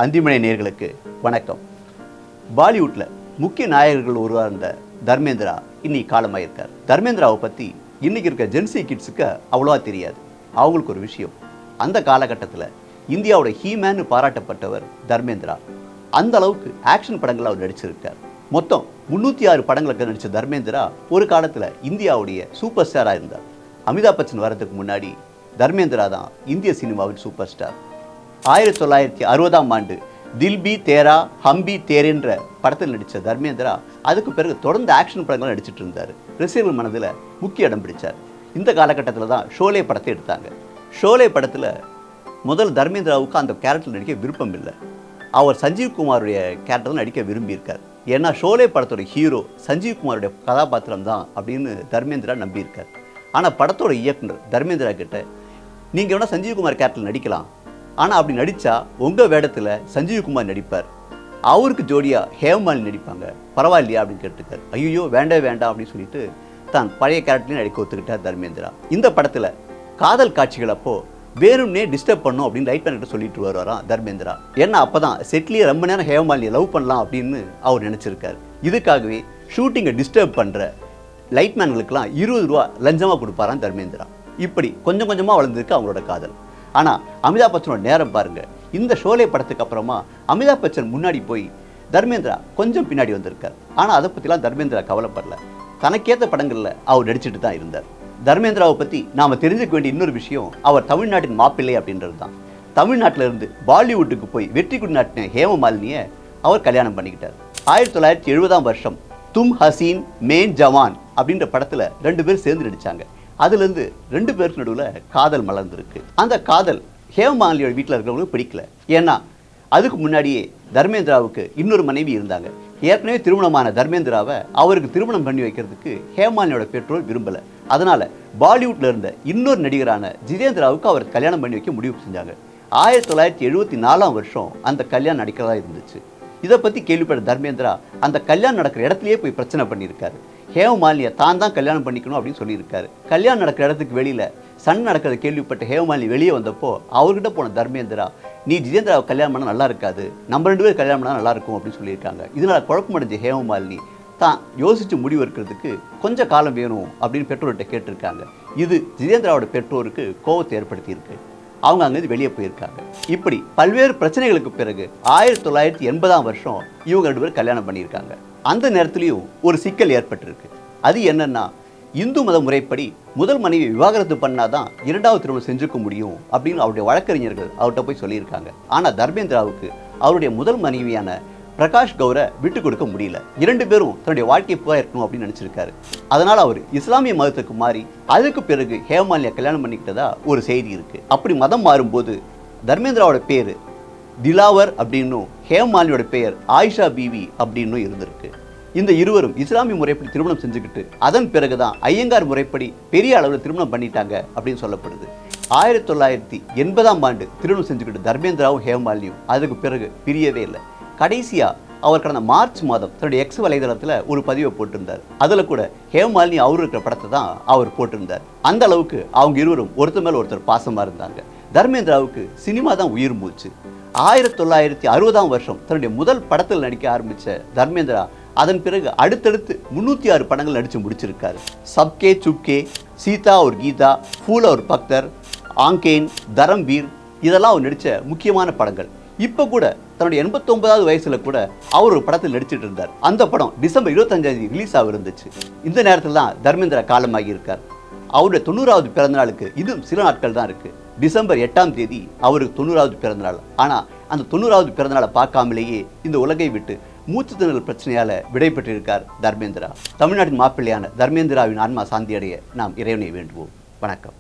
அந்திமனை நேயர்களுக்கு வணக்கம். பாலிவுட்டில் முக்கிய நாயகர்கள் ஒருவராக இருந்த தர்மேந்திரா இன்னைக்கு காலமாயிருக்கார். தர்மேந்திராவை பற்றி இன்னைக்கு இருக்க ஜென்சி கிட்ஸுக்கு அவ்வளோவா தெரியாது. அவங்களுக்கு ஒரு விஷயம், அந்த காலகட்டத்தில் இந்தியாவோட ஹீமேன்னு பாராட்டப்பட்டவர் தர்மேந்திரா. அந்த அளவுக்கு ஆக்ஷன் படங்கள் அவர் நடிச்சிருக்கார். மொத்தம் 306 படங்களுக்கு நடித்த தர்மேந்திரா ஒரு காலத்தில் இந்தியாவுடைய சூப்பர் ஸ்டாராக இருந்தார். அமிதாப் பச்சன் வரதுக்கு முன்னாடி தர்மேந்திரா தான் இந்திய சினிமாவின் சூப்பர் ஸ்டார். 1960ஆம் ஆண்டு தில்பி தேரா ஹம்பி தேரேன்ற படத்தில் நடித்த தர்மேந்திரா அதுக்கு பிறகு தொடர்ந்து ஆக்ஷன் படங்கள் நடிச்சிட்டு இருந்தார். ரசிகர்கள் மனதில் முக்கிய இடம் பிடிச்சார். இந்த காலகட்டத்தில் தான் ஷோலே படத்தை எடுத்தாங்க. ஷோலே படத்தில் முதல் தர்மேந்திராவுக்கு அந்த கேரக்டர் நடிக்க விருப்பம் இல்லை. அவர் சஞ்சீவ் குமாருடைய கேரக்டர் நடிக்க விரும்பியிருக்கார். ஏன்னா ஷோலே படத்தோட ஹீரோ சஞ்சீவ் குமாருடைய கதாபாத்திரம் தான் அப்படின்னு தர்மேந்திரா நம்பியிருக்கார். ஆனால் படத்தோட இயக்குனர் தர்மேந்திரா கிட்ட, நீங்கள் வேணால் சஞ்சீவ்குமார் கேரக்டர் நடிக்கலாம், ஆனால் அப்படி நடித்தா உங்கள் வேடத்தில் சஞ்சீவ்குமார் நடிப்பார், அவருக்கு ஜோடியாக ஹேமமாலினி நடிப்பாங்க, பரவாயில்லையா அப்படின்னு கேட்டுருக்காரு. ஐயோ வேண்டாம் அப்படின்னு சொல்லிட்டு தான் பழைய கேரக்டர்லையும் நடிக்க ஒத்துக்கிட்டார் தர்மேந்திரா. இந்த படத்தில் காதல் காட்சிகள் அப்போது வேணும்னே டிஸ்டர்ப் பண்ணும் அப்படின்னு லைட் பண்ணிட்டு சொல்லிட்டு வருவாராம் தர்மேந்திரா. ஏன்னா அப்போ தான் செட்லேயே ரொம்ப நேரம் ஹேமமாலினியை லவ் பண்ணலாம் அப்படின்னு அவர் நினச்சிருக்காரு. இதுக்காகவே ஷூட்டிங்கை டிஸ்டர்ப் பண்ணுற லைட்மேன்களுக்கெல்லாம் 20 ரூபா லஞ்சமாக கொடுப்பாராம் தர்மேந்திரா. இப்படி கொஞ்சம் கொஞ்சமாக வளர்ந்துருக்கு அவங்களோட காதல். ஆனால் அமிதாப் பச்சனோட நேரம் பாருங்கள். இந்த ஷோலே படத்துக்கு அப்புறமா அமிதாப் பச்சன் முன்னாடி போய் தர்மேந்திரா கொஞ்சம் பின்னாடி வந்திருக்கார். ஆனால் அதை பற்றிலாம் தர்மேந்திரா கவலைப்படல. தனக்கேற்ற படங்களில் அவர் நடிச்சுட்டு தான் இருந்தார். தர்மேந்திராவை பற்றி நாம் தெரிஞ்சுக்க வேண்டிய இன்னொரு விஷயம், அவர் தமிழ்நாட்டின் மாப்பிள்ளை அப்படின்றது தான். தமிழ்நாட்டில் இருந்து பாலிவுட்டுக்கு போய் வெற்றி கொடி நாட்டின ஹேமமாலினியை அவர் கல்யாணம் பண்ணிக்கிட்டார். 1970ஆம் வருஷம் தும் ஹசீன் மேன் ஜவான் அப்படின்ற படத்தில் 2 பேர் சேர்ந்து நடித்தாங்க. அதுலேருந்து 2 பேருக்கு நடுவில் காதல் மலர்ந்துருக்கு. அந்த காதல் ஹேமமாலினியோட வீட்டில் இருக்கிறவங்களுக்கு பிடிக்கல. ஏன்னா அதுக்கு முன்னாடியே தர்மேந்திராவுக்கு இன்னொரு மனைவி இருந்தாங்க. ஏற்கனவே திருமணமான தர்மேந்திராவை அவருக்கு திருமணம் பண்ணி வைக்கிறதுக்கு ஹேமமாலினியோட பெற்றோர் விரும்பலை. அதனால் பாலிவுட்டில் இருந்த இன்னொரு நடிகரான ஜிதேந்திராவுக்கு அவர் கல்யாணம் பண்ணி வைக்க முடிவு செஞ்சாங்க. 1974ஆம் வருஷம் அந்த கல்யாணம் நடக்கிறதா இருந்துச்சு. இதை பற்றி கேள்விப்பட்ட தர்மேந்திரா அந்த கல்யாணம் நடக்கிற இடத்துலையே போய் பிரச்சனை பண்ணியிருக்காரு. ஹேமமாலினியை தான் கல்யாணம் பண்ணிக்கணும் அப்படின்னு சொல்லியிருக்காரு. கல்யாணம் நடக்கிற இடத்துக்கு வெளியில் சண்டை நடக்கிறத கேள்விப்பட்ட ஹேமமாலினி வெளியே வந்தப்போ அவர்கிட்ட போன தர்மேந்திரா, நீ ஜிதேந்திராவை கல்யாணம் பண்ணால் நல்லா இருக்காது, நம்ம 2 பேர் கல்யாணம் பண்ணால் நல்லா இருக்கும் அப்படின்னு சொல்லியிருக்காங்க. இதனால் குழப்பமடைஞ்ச ஹேமமாலினி தான் யோசித்து முடிவு இருக்கிறதுக்கு கொஞ்சம் காலம் வேணும் அப்படின்னு பெற்றோர்கிட்ட கேட்டிருக்காங்க. இது ஜிதேந்திராவோட பெற்றோருக்கு கோபத்தை ஏற்படுத்தியிருக்கு. அவங்க அங்கேருந்து வெளியே போயிருக்காங்க. இப்படி பல்வேறு பிரச்சனைகளுக்கு பிறகு 1980ஆம் வருஷம் இவங்க 2 பேரும் கல்யாணம் பண்ணியிருக்காங்க. அந்த நேரத்துலையும் ஒரு சிக்கல் ஏற்பட்டிருக்கு. அது என்னன்னா, இந்து மத முறைப்படி முதல் மனைவி விவாகரத்து பண்ணாதான் 2வது திருமணம் செஞ்சுக்க முடியும் அப்படின்னு அவருடைய வழக்கறிஞர்கள் அவர்கிட்ட போய் சொல்லியிருக்காங்க. ஆனால் தர்மேந்திராவுக்கு அவருடைய முதல் மனைவியான பிரகாஷ் கௌரை விட்டு கொடுக்க முடியல. 2 பேரும் தன்னுடைய வாழ்க்கை பூரா இருக்கணும் அப்படின்னு நினச்சிருக்காரு. அதனால் அவர் இஸ்லாமிய மதத்துக்கு மாறி அதுக்கு பிறகு ஹேமமாலினியை கல்யாணம் பண்ணிக்கிட்டதா ஒரு செய்தி இருக்குது. அப்படி மதம் மாறும்போது தர்மேந்திராவோட பேர் திலாவர் அப்படின்னும் ஹேமமாலினியோட பெயர் ஆயிஷா பீவி அப்படின்னும் இருந்திருக்கு. இந்த இருவரும் இஸ்லாமிய முறைப்படி திருமணம் செஞ்சுக்கிட்டு அதன் பிறகுதான் ஐயங்கார் முறைப்படி பெரிய அளவில் திருமணம் பண்ணிட்டாங்க அப்படின்னு சொல்லப்படுது. 1980ஆம் ஆண்டு திருமணம் செஞ்சுக்கிட்டு தர்மேந்திராவும் ஹேமமாலினியும் அதுக்கு பிறகு பிரியவே இல்லை. கடைசியாக அவர் கடந்த மார்ச் மாதம் தன்னுடைய எக்ஸ் வலைதளத்தில் ஒரு பதிவை போட்டிருந்தார். அதில் கூட ஹேமமாலினி அவர் இருக்கிற படத்தை தான் அவர் போட்டிருந்தார். அந்த அளவுக்கு அவங்க இருவரும் ஒருத்தர் மேலே ஒருத்தர் பாசமாக இருந்தாங்க. தர்மேந்திராவுக்கு சினிமா தான் உயிர் மூச்சு. 1960ஆம் வருஷம் தன்னுடைய முதல் படத்தில் நடிக்க ஆரம்பித்த தர்மேந்திரா அதன் பிறகு அடுத்தடுத்து 306 படங்கள் நடித்து முடிச்சிருக்காரு. சப்கே சுப்கே, சீதா ஒரு கீதா, ஃபூல் ஒரு பக்தர், ஆங்கேன், தரம்வீர், இதெல்லாம் அவர் நடித்த முக்கியமான படங்கள். இப்போ கூட தன்னுடைய 89வது வயசில் கூட அவர் ஒரு படத்தில் நடிச்சிட்டு இருந்தார். அந்த படம் டிசம்பர் 25 ரிலீஸ் ஆக இருந்துச்சு. இந்த நேரத்தில் தான் தர்மேந்திரா காலமாகி இருக்கார். அவருடைய 90வது பிறந்தநாளுக்கு இன்னும் சில நாட்கள் தான் இருக்குது. டிசம்பர் 8ஆம் தேதி அவருக்கு 90வது பிறந்தநாள். ஆனால் அந்த 90வது பிறந்தநாளை பார்க்காமலேயே இந்த உலகை விட்டு மூச்சு திணறல் பிரச்சனையால் விடை பெற்றிருக்கார் தர்மேந்திரா. தமிழ்நாட்டின் மாப்பிள்ளையான தர்மேந்திராவின் ஆன்மா சாந்தி அடைய நாம் இறைவனை வேண்டுவோம். வணக்கம்.